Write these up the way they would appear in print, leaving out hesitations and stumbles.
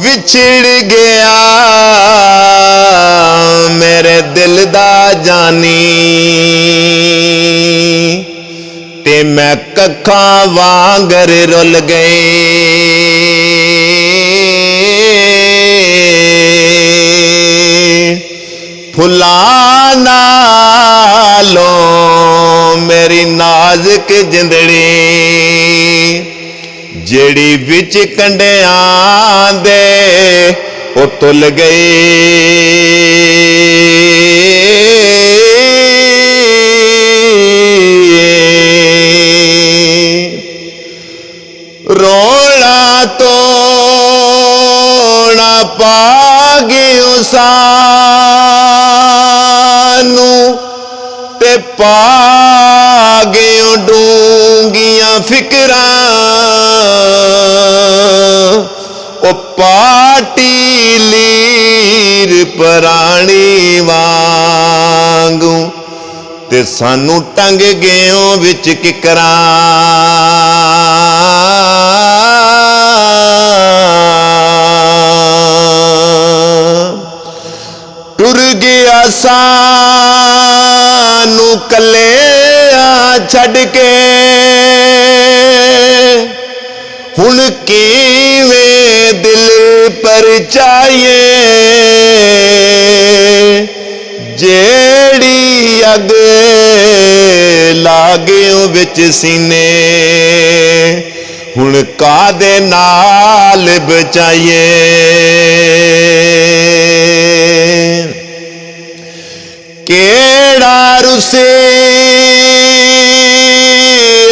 विछड़ गया मेरे दिल दा जानी ते मैं कखा वांगर रुल गए फुलां नालों मेरी नाजुक जिंदड़ी जेड़ी विच कंडियां दे ओ तुल गई रोना तोड़ा पा गयो सानू ते पा गयो डूंगियां फिकरां ओ पाटी लीर पराणी वांगू ते सानू टंग गयो विच किकरां टुर गया सानू कले छड़ के हुण किवें दिल पर चाहिए जेड़ी अग लागयो विच सीने हुण कादे नाल बचाइए केड़ा रुसे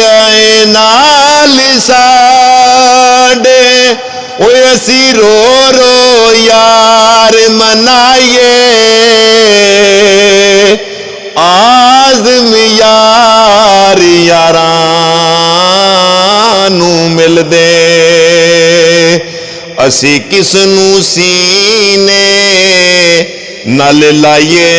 आए नाल साडे ओए असी रो रो यार मनाइए आज़म यार यारां नू मिल दे असी किस नू सीने नल लाइए